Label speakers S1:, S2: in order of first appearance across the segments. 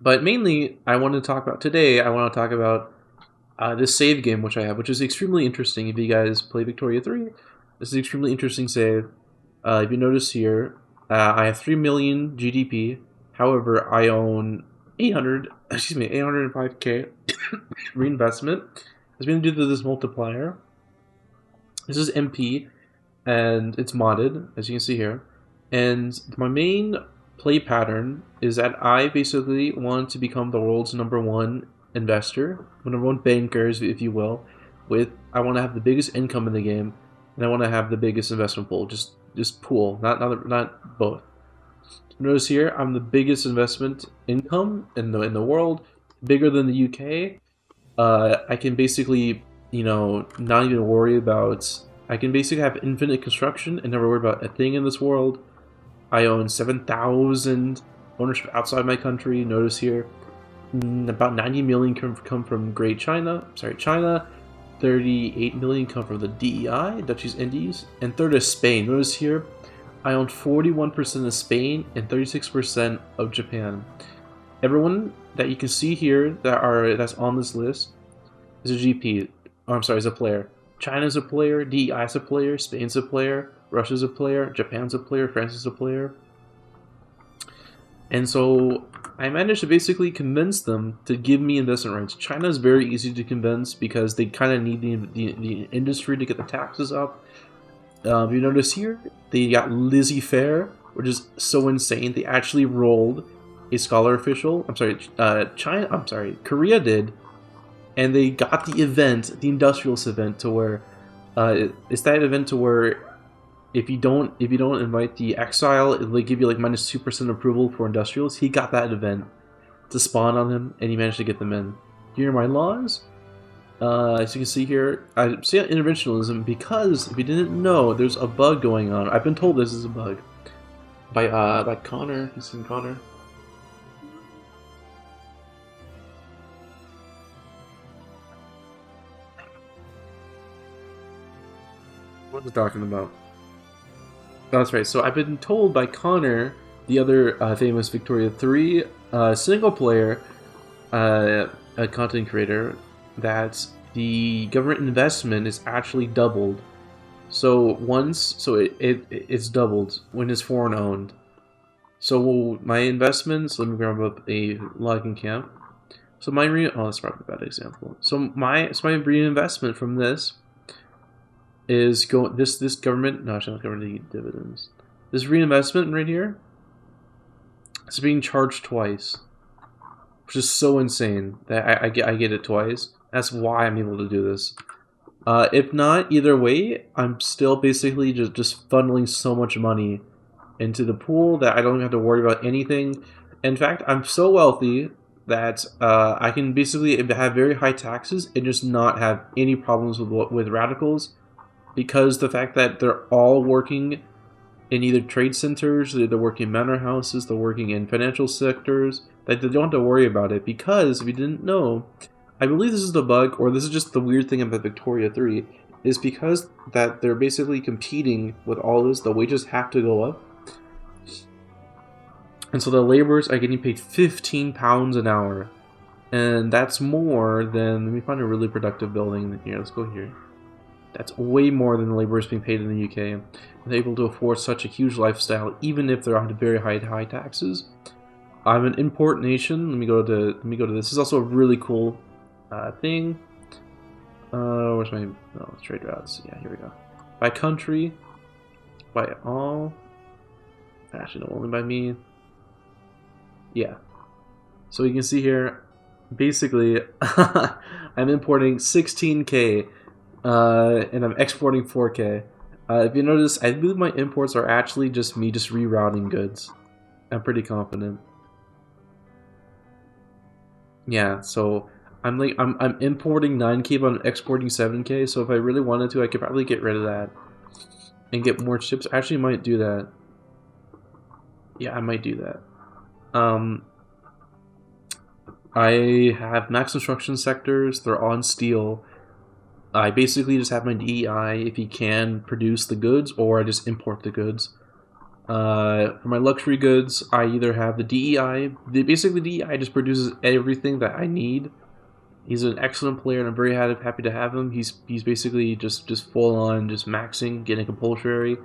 S1: But mainly, I want to talk about today. I want to talk about this save game which I have, which is extremely interesting. If you guys play Victoria 3, this is an extremely interesting save. If you notice here, I have 3 million GDP. However, I own 805k reinvestment. It's going to do this multiplier. This is MP, and it's modded, as you can see here. And my main play pattern is that I basically want to become the world's #1 investor, #1 bankers, if you will. I want to have the biggest income in the game, and I want to have the biggest investment pool. Just pool, not both. Notice here, I'm the biggest investment income in the world, bigger than the UK. I can basically, not even worry about. I can basically have infinite construction and never worry about a thing in this world. I own 7,000 ownership outside my country. Notice here, about 90 million come from Great China. Sorry, China. 38 million come from the DEI, Dutch East Indies, and third is Spain. Notice here, I own 41% of Spain and 36% of Japan. Everyone that you can see here that's on this list is a GP. Oh, I'm sorry, is a player. China's a player, DEI's a player, Spain's a player, Russia's a player, Japan's a player, France is a player. And so I managed to basically convince them to give me investment rights. China is very easy to convince because they kind of need the industry to get the taxes up. If you notice here, they got Lizzie Fair, which is so insane. They actually rolled a scholar official. I'm sorry, Korea did, and they got the event, the industrialist event, to where it's that event to where if you don't invite the exile, they give you like -2% approval for industrials. He got that event to spawn on him, and he managed to get them in. Here are my laws. As you can see here, I say interventionalism because if you didn't know, there's a bug going on. I've been told this is a bug by Connor. You seen Connor? What was talking about? That's right. So I've been told by Connor, the other famous Victoria 3 single player a content creator, that the government investment is actually doubled. So it's doubled when it's foreign owned. So my investments. Let me grab up a logging camp. So that's probably a bad example. So my reinvestment from this is this government. No, it's not government dividends. This reinvestment right here is being charged twice, which is so insane that I get it twice. That's why I'm able to do this. If not, either way, I'm still basically just funneling so much money into the pool that I don't have to worry about anything. In fact, I'm so wealthy that I can basically have very high taxes and just not have any problems with radicals, because the fact that they're all working in either trade centers, they're working in manor houses, they're working in financial sectors, that they don't have to worry about it. Because if you didn't know, I believe this is the bug, or this is just the weird thing about Victoria 3, is because that they're basically competing with all this, the wages have to go up. And so the laborers are getting paid £15 an hour. And that's more than, let me find a really productive building here, let's go here. That's way more than the laborers being paid in the UK. And they're able to afford such a huge lifestyle, even if they're on very high taxes. I'm an import nation. Let me go to this. This is also a really cool thing. Where's my trade routes? Yeah, here we go. By country, by all. Actually, no, only by me. Yeah. So you can see here, basically, I'm importing 16k, and I'm exporting 4k. If you notice, I believe my imports are actually just me rerouting goods. I'm pretty confident. Yeah, so I'm importing 9k, but I'm exporting 7k. So if I really wanted to, I could probably get rid of that and get more chips. Actually, might do that. Yeah, I might do that. I have max construction sectors. They're on steel. I basically just have my DEI if he can produce the goods, or I just import the goods. For my luxury goods, I either have the DEI. Basically, the DEI just produces everything that I need. He's an excellent player, and I'm very happy to have him. He's basically just full on, just maxing, getting compulsory,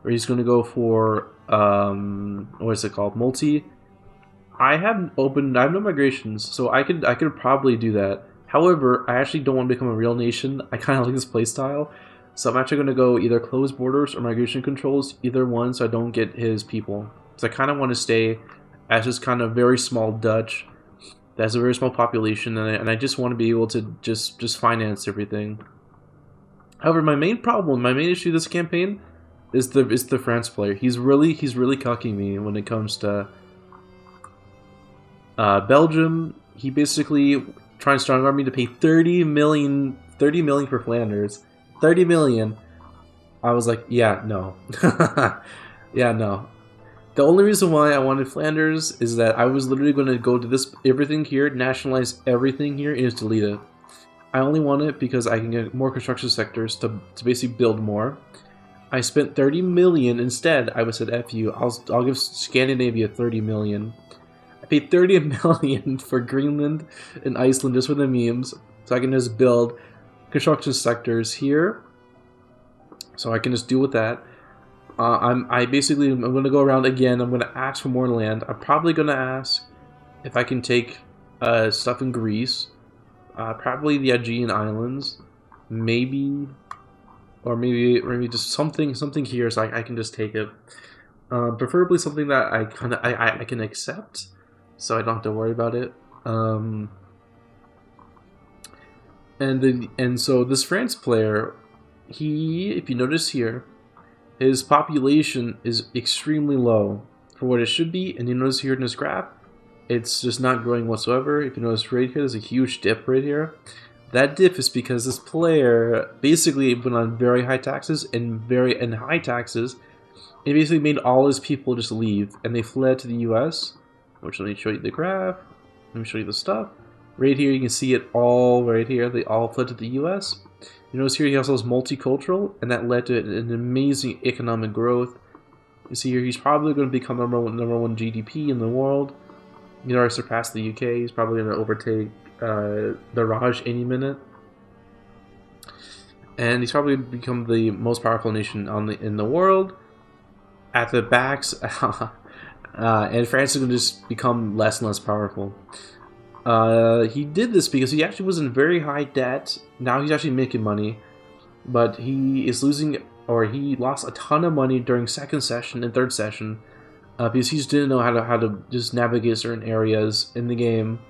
S1: or he's going to go for what is it called, multi. I have no migrations, so I could probably do that. However, I actually don't want to become a real nation. I kind of like this playstyle, so I'm actually going to go either closed borders or migration controls, either one, so I don't get his people. So I kind of want to stay as this kind of very small Dutch that has a very small population, and I just want to be able to just finance everything. However, my main issue this campaign is the France player. He's really cucking me when it comes to Belgium. He basically trying to strong arm me to pay 30 million for Flanders. 30 million. I was like, yeah, no. Yeah, no. The only reason why I wanted Flanders is that I was literally going to go to this everything here, nationalize everything here, and just delete it. I only want it because I can get more construction sectors to basically build more. I spent 30 million instead. I said, F you. I'll give Scandinavia 30 million. I paid 30 million for Greenland and Iceland just for the memes, so I can just build construction sectors here. So I can just deal with that. I'm gonna go around again. I'm gonna ask for more land. I'm probably gonna ask if I can take stuff in Greece, probably the Aegean Islands, maybe, or maybe just something here, so I can just take it. Preferably something that I can accept, so I don't have to worry about it. And so this France player, if you notice here, his population is extremely low for what it should be, and you notice here in this graph, it's just not growing whatsoever. If you notice right here, there's a huge dip right here. That dip is because this player basically went on very high taxes and high taxes. It basically made all his people just leave, and they fled to the U.S. Which, let me show you the graph. Let me show you the stuff. Right here, you can see it all right here. They all fled to the U.S. You notice here he also has multicultural, and that led to an amazing economic growth. You see here he's probably going to become number one GDP in the world. He's already surpassed the UK. He's probably going to overtake the Raj any minute. And he's probably become the most powerful nation in the world. At the backs, and France is going to just become less and less powerful. He did this because he actually was in very high debt. Now he's actually making money, but he is losing, or he lost a ton of money during second session and third session because he just didn't know how to just navigate certain areas in the game.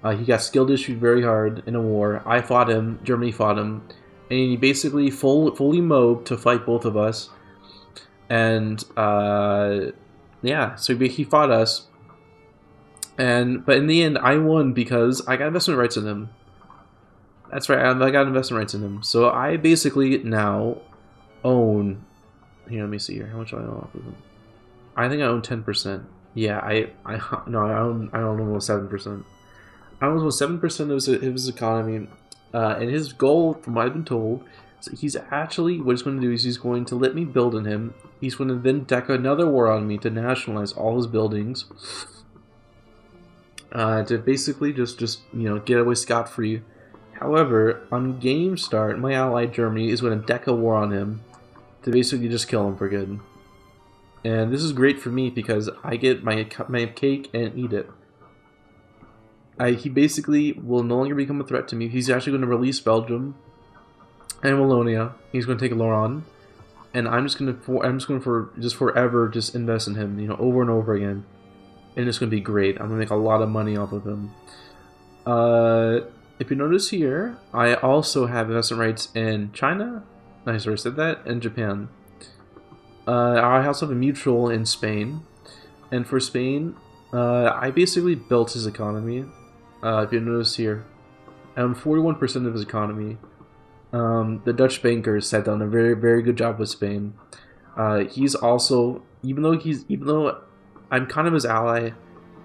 S1: He got skilled issued very hard in a war. I fought him, Germany fought him, and he basically fully mobbed to fight both of us. And yeah, so he fought us. But in the end, I won because I got investment rights in him. That's right, I got investment rights in him. So I basically now own. Here, let me see here. How much do I own off of him? I think I own 10%. Yeah, I own almost 7%. I own almost 7% of his economy, and his goal, from what I've been told, is he's actually what he's going to do is he's going to let me build in him. He's going to then declare another war on me to nationalize all his buildings. To basically just get away scot-free. However, on game start, my ally Germany is going to deck a war on him to basically just kill him for good. And this is great for me because I get my cake and eat it. He basically will no longer become a threat to me. He's actually going to release Belgium and Wallonia. He's going to take Lorraine, and I'm just going to forever just invest in him, over and over again. And it's going to be great. I'm going to make a lot of money off of him. If you notice here, I also have investment rights in China. I already said that. And Japan. I also have a mutual in Spain. And for Spain, I basically built his economy. If you notice here, I own 41% of his economy. The Dutch bankers have done a very, very good job with Spain. He's also, even though I'm kind of his ally,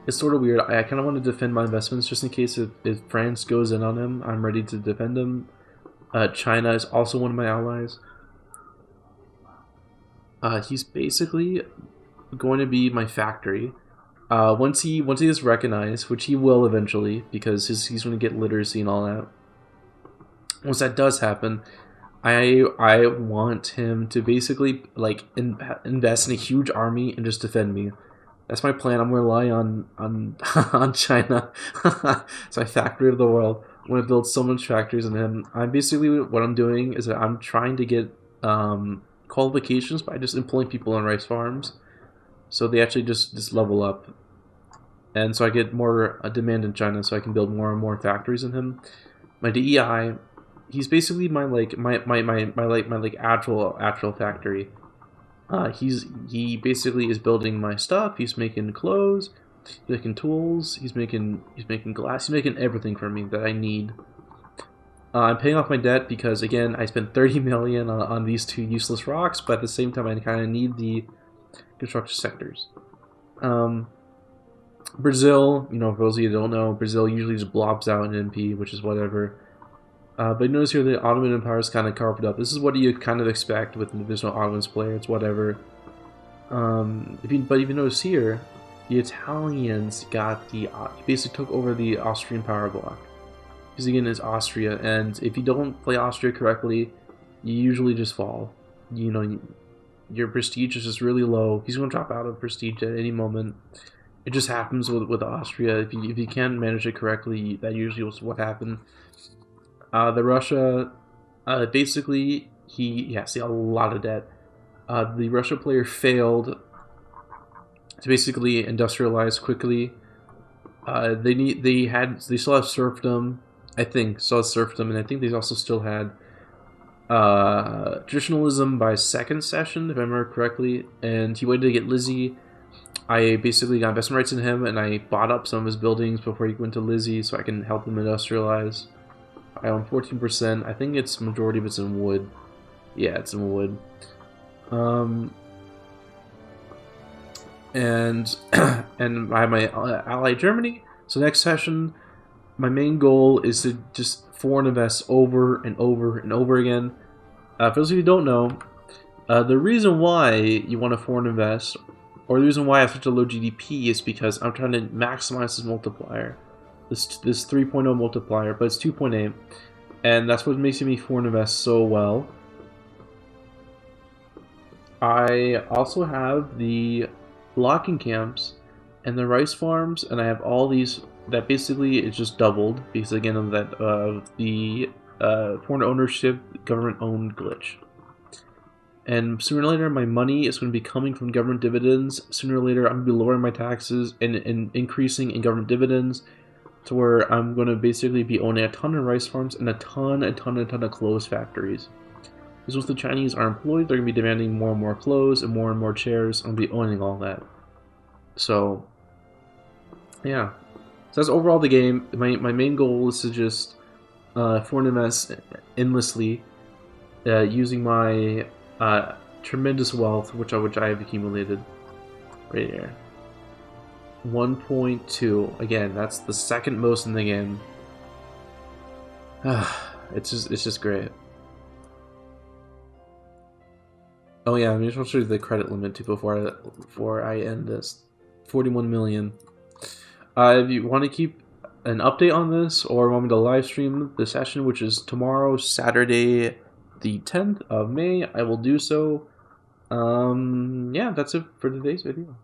S1: it's sort of weird. I kind of want to defend my investments just in case if France goes in on him, I'm ready to defend him. China is also one of my allies. He's basically going to be my factory. Once he is recognized, which he will eventually, because he's going to get literacy and all that. Once that does happen, I want him to basically like invest in a huge army and just defend me. That's my plan. I'm gonna rely on on China. It's my factory of the world. I'm gonna build so much factories in him. I'm basically what I'm doing is that I'm trying to get qualifications by just employing people on rice farms, so they actually just level up, and so I get more demand in China, so I can build more and more factories in him. My DEI, he's basically my actual factory. He basically is building my stuff. He's making clothes, he's making tools, he's making glass, he's making everything for me that I need. I'm paying off my debt because again I spent 30 million on these two useless rocks, but at the same time I kind of need the construction sectors. Brazil, you know, for those of you who don't know, Brazil usually just blobs out in MP, which is whatever. But notice here the Ottoman Empire is kind of carved up. This is what you kind of expect with there's no Ottomans player. It's whatever. But if you notice here, the Italians got basically took over the Austrian power block. Because again, it's Austria, and if you don't play Austria correctly, you usually just fall. You know, your prestige is just really low. He's going to drop out of prestige at any moment. It just happens with Austria. If you can't manage it correctly, that usually was what happened. The Russia, basically, he see a lot of debt. The Russia player failed to basically industrialize quickly. They still have serfdom, I think, and I think they also still had traditionalism by second session, if I remember correctly. And he waited to get Lizzie. I basically got investment rights in him, and I bought up some of his buildings before he went to Lizzie, so I can help him industrialize. I own 14%. I think it's majority of it's in wood. Yeah, it's in wood. And and I have my ally Germany. So next session, my main goal is to just foreign invest over and over and over again. For those of you who don't know, the reason why you want to foreign invest, or the reason why I have such a low GDP, is because I'm trying to maximize this multiplier. This 3.0 multiplier, but it's 2.8, and that's what makes me foreign invest so well. I also have the blocking camps and the rice farms, and I have all these that basically is just doubled because again of that the foreign ownership government owned glitch. And sooner or later, my money is going to be coming from government dividends. Sooner or later, I'm going to be lowering my taxes and increasing in government dividends, to where I'm going to basically be owning a ton of rice farms and a ton of clothes factories. Because once the Chinese are employed, they're going to be demanding more and more clothes and more chairs. I'm going to be owning all that. So, yeah. So that's overall the game. My main goal is to just foreign invest endlessly using my tremendous wealth, which I have accumulated right here. 1.2. Again, that's the second most in the game. It's just great. Oh yeah, I'm just going to show you the credit limit too before I end this. 41 million. If you want to keep an update on this, or want me to live stream the session, which is tomorrow, Saturday, the 10th of May, I will do so. Yeah, that's it for today's video.